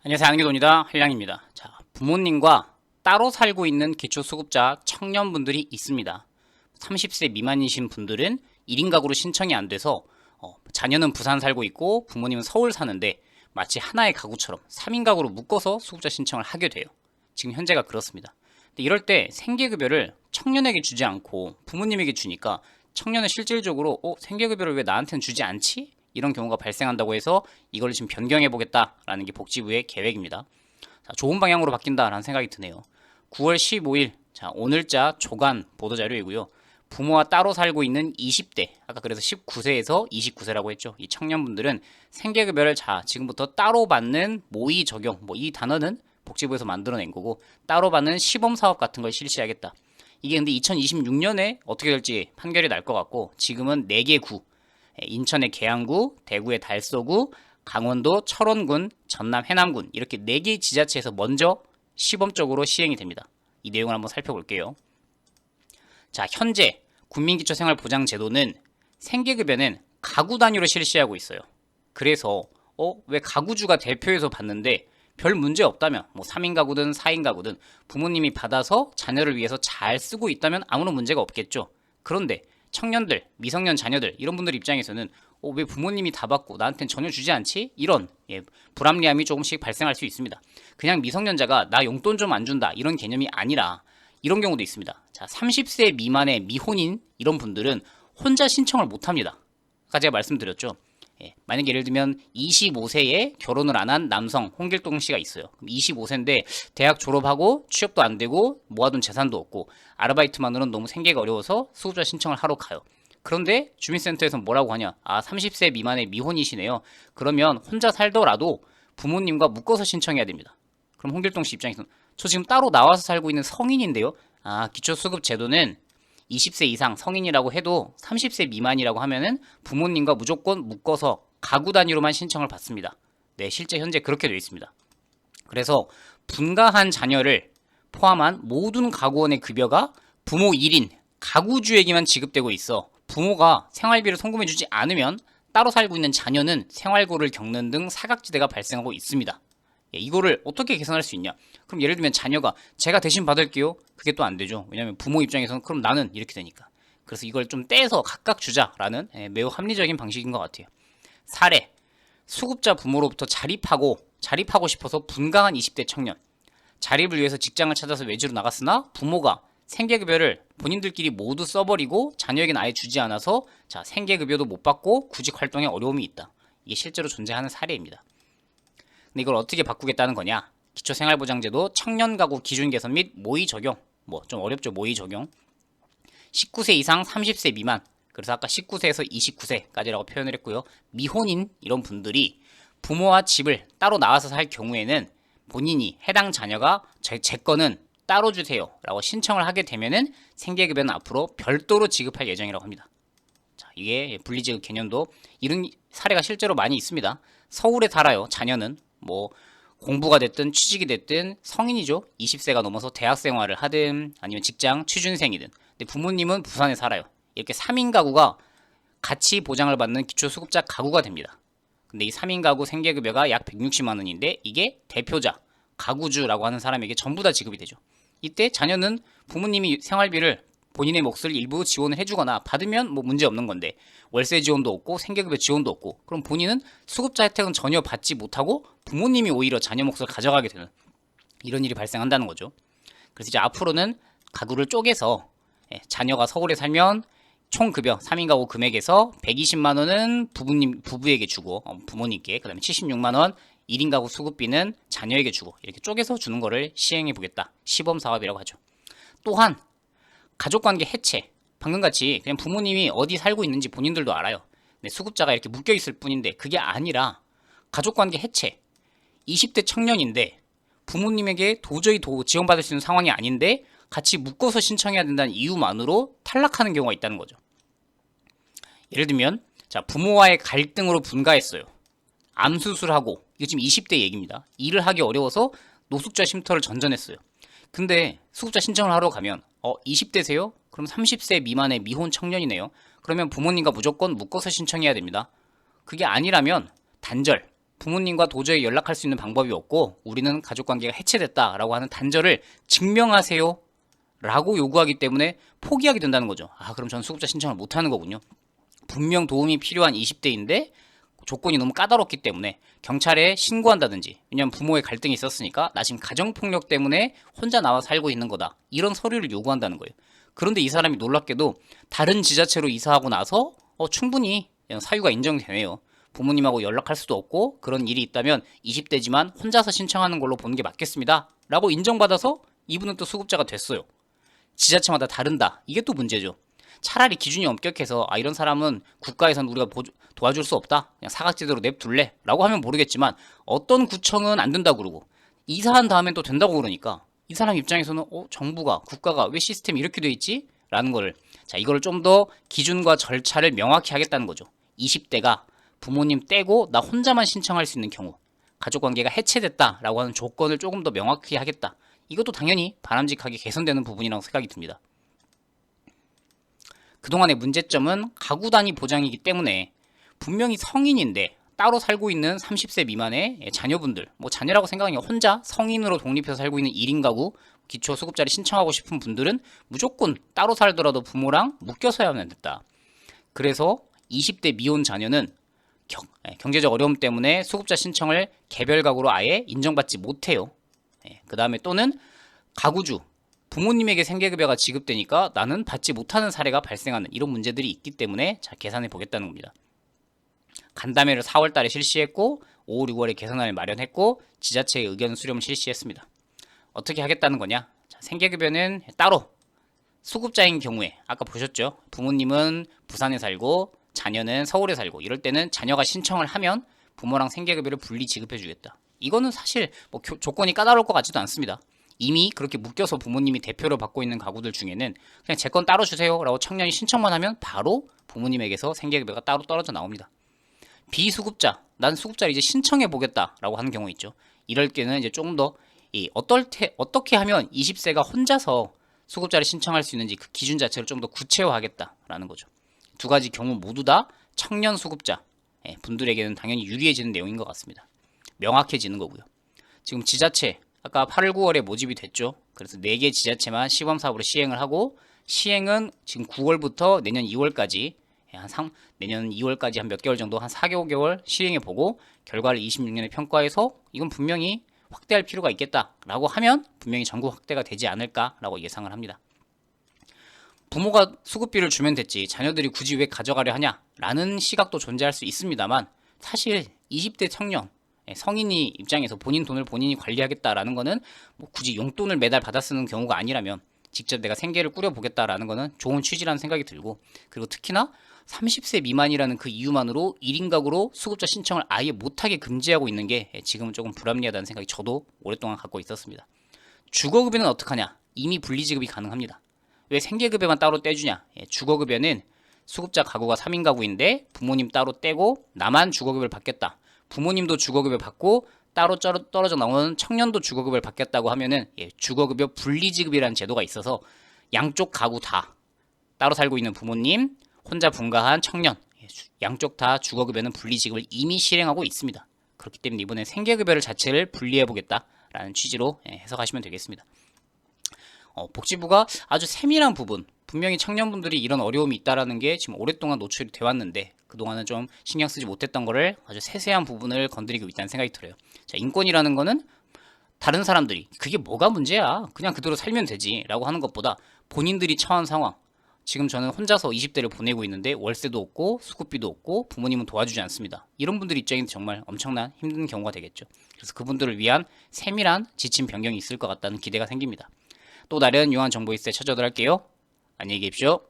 안녕하세요. 한기돈이다. 한량입니다. 자, 부모님과 따로 살고 있는 기초수급자 청년분들이 있습니다. 30세 미만이신 분들은 1인 가구로 신청이 안 돼서 자녀는 부산 살고 있고 부모님은 서울 사는데 마치 하나의 가구처럼 3인 가구로 묶어서 수급자 신청을 하게 돼요. 지금 현재가 그렇습니다. 근데 이럴 때 생계급여를 청년에게 주지 않고 부모님에게 주니까 청년은 실질적으로 생계급여를 왜 나한테는 주지 않지? 이런 경우가 발생한다고 해서 이걸 지금 변경해 보겠다라는 게 복지부의 계획입니다. 자, 좋은 방향으로 바뀐다라는 생각이 드네요. 9월 15일 자, 오늘자 조간 보도자료이고요. 부모와 따로 살고 있는 20대, 아까 그래서 19세에서 29세라고 했죠. 이 청년분들은 생계급여를 자, 지금부터 따로 받는 모의 적용, 이 단어는 복지부에서 만들어낸 거고 따로 받는 시범 사업 같은 걸 실시하겠다. 이게 근데 2026년에 어떻게 될지 판결이 날 것 같고 지금은 4개 구, 인천의 계양구, 대구의 달서구, 강원도 철원군, 전남 해남군 이렇게 4개 지자체에서 먼저 시범적으로 시행이 됩니다. 이 내용을 한번 살펴볼게요. 자, 현재 국민기초생활보장제도는 생계급여는 가구 단위로 실시하고 있어요. 그래서 왜 가구주가 대표해서 받는데 별 문제 없다면 3인 가구든 4인 가구든 부모님이 받아서 자녀를 위해서 잘 쓰고 있다면 아무런 문제가 없겠죠. 그런데 청년들, 미성년 자녀들 이런 분들 입장에서는 왜 부모님이 다 받고 나한테는 전혀 주지 않지? 이런 불합리함이 조금씩 발생할 수 있습니다. 그냥 미성년자가 나 용돈 좀 안 준다 이런 개념이 아니라 이런 경우도 있습니다. 자, 30세 미만의 미혼인 이런 분들은 혼자 신청을 못 합니다. 아까 제가 말씀드렸죠. 만약 예를 들면 25세에 결혼을 안 한 남성 홍길동 씨가 있어요. 그럼 25세인데 대학 졸업하고 취업도 안 되고 모아둔 재산도 없고 아르바이트만으로는 너무 생계가 어려워서 수급자 신청을 하러 가요. 그런데 주민센터에서 뭐라고 하냐? 30세 미만의 미혼이시네요. 그러면 혼자 살더라도 부모님과 묶어서 신청해야 됩니다. 그럼 홍길동 씨 입장에서는 저 지금 따로 나와서 살고 있는 성인인데요. 기초수급 제도는 20세 이상 성인이라고 해도 30세 미만이라고 하면은 부모님과 무조건 묶어서 가구 단위로만 신청을 받습니다. 네, 실제 현재 그렇게 되어 있습니다. 그래서 분가한 자녀를 포함한 모든 가구원의 급여가 부모 1인 가구주에게만 지급되고 있어 부모가 생활비를 송금해주지 않으면 따로 살고 있는 자녀는 생활고를 겪는 등 사각지대가 발생하고 있습니다. 이거를 어떻게 개선할 수 있냐? 그럼 예를 들면 자녀가 제가 대신 받을게요. 그게 또 안 되죠. 왜냐하면 부모 입장에서는 그럼 나는 이렇게 되니까. 그래서 이걸 좀 떼서 각각 주자라는 매우 합리적인 방식인 것 같아요. 사례, 수급자 부모로부터 자립하고 싶어서 분가한 20대 청년. 자립을 위해서 직장을 찾아서 외주로 나갔으나 부모가 생계급여를 본인들끼리 모두 써버리고 자녀에게는 아예 주지 않아서 생계급여도 못 받고 구직 활동에 어려움이 있다. 이게 실제로 존재하는 사례입니다. 근데 이걸 어떻게 바꾸겠다는 거냐? 기초생활보장제도 청년가구 기준 개선 및 모의 적용. 좀 어렵죠, 모의 적용. 19세 이상 30세 미만. 그래서 아까 19세에서 29세까지라고 표현을 했고요. 미혼인 이런 분들이 부모와 집을 따로 나와서 살 경우에는 본인이 해당 자녀가 제 거는 따로 주세요 라고 신청을 하게 되면은 생계급여는 앞으로 별도로 지급할 예정이라고 합니다. 자, 이게 분리지급 개념도 이런 사례가 실제로 많이 있습니다. 서울에 살아요. 자녀는 공부가 됐든 취직이 됐든 성인이죠. 20세가 넘어서 대학 생활을 하든 아니면 직장 취준생이든. 근데 부모님은 부산에 살아요. 이렇게 3인 가구가 같이 보장을 받는 기초수급자 가구가 됩니다. 근데 이 3인 가구 생계급여가 약 160만 원인데 이게 대표자, 가구주라고 하는 사람에게 전부 다 지급이 되죠. 이때 자녀는 부모님이 생활비를 본인의 몫을 일부 지원을 해주거나 받으면 문제 없는 건데 월세 지원도 없고 생계급여 지원도 없고 그럼 본인은 수급자 혜택은 전혀 받지 못하고 부모님이 오히려 자녀 몫을 가져가게 되는 이런 일이 발생한다는 거죠. 그래서 이제 앞으로는 가구를 쪼개서 자녀가 서울에 살면 총 급여 3인 가구 금액에서 120만 원은 부부에게 주고 부모님께 그다음에 76만 원 1인 가구 수급비는 자녀에게 주고 이렇게 쪼개서 주는 거를 시행해 보겠다. 시범 사업이라고 하죠. 또한 가족관계 해체. 방금같이 그냥 부모님이 어디 살고 있는지 본인들도 알아요. 근데 수급자가 이렇게 묶여있을 뿐인데 그게 아니라 가족관계 해체. 20대 청년인데 부모님에게 도저히 지원받을 수 있는 상황이 아닌데 같이 묶어서 신청해야 된다는 이유만으로 탈락하는 경우가 있다는 거죠. 예를 들면 부모와의 갈등으로 분가했어요. 암수술하고 이거 지금 20대 얘기입니다. 일을 하기 어려워서 노숙자 쉼터를 전전했어요. 근데 수급자 신청을 하러 가면 20대세요? 그럼 30세 미만의 미혼 청년이네요. 그러면 부모님과 무조건 묶어서 신청해야 됩니다. 그게 아니라면 단절, 부모님과 도저히 연락할 수 있는 방법이 없고 우리는 가족관계가 해체됐다라고 하는 단절을 증명하세요 라고 요구하기 때문에 포기하게 된다는 거죠. 그럼 저는 수급자 신청을 못하는 거군요. 분명 도움이 필요한 20대인데 조건이 너무 까다롭기 때문에 경찰에 신고한다든지, 왜냐면 부모의 갈등이 있었으니까 나 지금 가정폭력 때문에 혼자 나와 살고 있는 거다, 이런 서류를 요구한다는 거예요. 그런데 이 사람이 놀랍게도 다른 지자체로 이사하고 나서 충분히 사유가 인정되네요. 부모님하고 연락할 수도 없고 그런 일이 있다면 20대지만 혼자서 신청하는 걸로 보는 게 맞겠습니다 라고 인정받아서 이분은 또 수급자가 됐어요. 지자체마다 다른다, 이게 또 문제죠. 차라리 기준이 엄격해서 이런 사람은 국가에선 우리가 도와줄 수 없다, 그냥 사각지대로 냅둘래 라고 하면 모르겠지만, 어떤 구청은 안 된다고 그러고 이사한 다음엔 또 된다고 그러니까 이 사람 입장에서는 정부가, 국가가 왜 시스템이 이렇게 돼 있지? 라는 거를, 이거를 좀 더 기준과 절차를 명확히 하겠다는 거죠. 20대가 부모님 떼고 나 혼자만 신청할 수 있는 경우, 가족관계가 해체됐다라고 하는 조건을 조금 더 명확히 하겠다. 이것도 당연히 바람직하게 개선되는 부분이라고 생각이 듭니다. 그동안의 문제점은 가구 단위 보장이기 때문에 분명히 성인인데 따로 살고 있는 30세 미만의 자녀분들, 자녀라고 생각하면 혼자 성인으로 독립해서 살고 있는 1인 가구 기초수급자를 신청하고 싶은 분들은 무조건 따로 살더라도 부모랑 묶여서야만 됐다. 그래서 20대 미혼 자녀는 경제적 어려움 때문에 수급자 신청을 개별 가구로 아예 인정받지 못해요. 그 다음에 또는 가구주, 부모님에게 생계급여가 지급되니까 나는 받지 못하는 사례가 발생하는 이런 문제들이 있기 때문에 계산해 보겠다는 겁니다. 간담회를 4월 달에 실시했고 5, 6월에 개선안을 마련했고 지자체의 의견 수렴을 실시했습니다. 어떻게 하겠다는 거냐? 생계급여는 따로 수급자인 경우에, 아까 보셨죠? 부모님은 부산에 살고 자녀는 서울에 살고 이럴 때는 자녀가 신청을 하면 부모랑 생계급여를 분리 지급해 주겠다. 이거는 사실 조건이 까다로울 것 같지도 않습니다. 이미 그렇게 묶여서 부모님이 대표로 받고 있는 가구들 중에는 그냥 제 건 따로 주세요 라고 청년이 신청만 하면 바로 부모님에게서 생계급여가 따로 떨어져 나옵니다. 비수급자, 난 수급자를 이제 신청해 보겠다 라고 하는 경우 있죠. 이럴 때는 이제 조금 더 어떻게 하면 20세가 혼자서 수급자를 신청할 수 있는지 그 기준 자체를 좀 더 구체화하겠다라는 거죠. 두 가지 경우 모두 다 청년 수급자 분들에게는 당연히 유리해지는 내용인 것 같습니다. 명확해지는 거고요. 지금 지자체 아까 8월 9월에 모집이 됐죠. 그래서 4개 지자체만 시범사업으로 시행을 하고, 시행은 지금 9월부터 내년 2월까지 내년 2월까지 한 몇 개월 정도, 한 4개월 시행해 보고 결과를 26년에 평가해서 이건 분명히 확대할 필요가 있겠다라고 하면 분명히 전국 확대가 되지 않을까라고 예상을 합니다. 부모가 수급비를 주면 됐지 자녀들이 굳이 왜 가져가려 하냐라는 시각도 존재할 수 있습니다만, 사실 20대 청년 성인이 입장에서 본인 돈을 본인이 관리하겠다라는 거는 굳이 용돈을 매달 받아 쓰는 경우가 아니라면 직접 내가 생계를 꾸려보겠다라는 거는 좋은 취지라는 생각이 들고, 그리고 특히나 30세 미만이라는 그 이유만으로 1인 가구로 수급자 신청을 아예 못하게 금지하고 있는 게 지금은 조금 불합리하다는 생각이 저도 오랫동안 갖고 있었습니다. 주거급여는 어떡하냐? 이미 분리지급이 가능합니다. 왜 생계급여만 따로 떼주냐? 주거급여는 수급자 가구가 3인 가구인데 부모님 따로 떼고 나만 주거급여를 받겠다, 부모님도 주거급여 받고 따로 떨어져 나오는 청년도 주거급여를 받겠다고 하면은 주거급여 분리지급이라는 제도가 있어서 양쪽 가구 다, 따로 살고 있는 부모님, 혼자 분가한 청년, 양쪽 다 주거급여는 분리지급을 이미 실행하고 있습니다. 그렇기 때문에 이번에 생계급여를 자체를 분리해보겠다라는 취지로 해석하시면 되겠습니다. 복지부가 아주 세밀한 부분, 분명히 청년분들이 이런 어려움이 있다라는 게 지금 오랫동안 노출이 되어 왔는데 그동안은 좀 신경 쓰지 못했던 거를 아주 세세한 부분을 건드리고 있다는 생각이 들어요. 인권이라는 거는 다른 사람들이 그게 뭐가 문제야, 그냥 그대로 살면 되지 라고 하는 것보다 본인들이 처한 상황, 지금 저는 혼자서 20대를 보내고 있는데 월세도 없고 수급비도 없고 부모님은 도와주지 않습니다. 이런 분들 입장에서 정말 엄청난 힘든 경우가 되겠죠. 그래서 그분들을 위한 세밀한 지침 변경이 있을 것 같다는 기대가 생깁니다. 또 다른 유용한 정보 있을 때 찾아오도록 할게요. 안녕히 계십시오.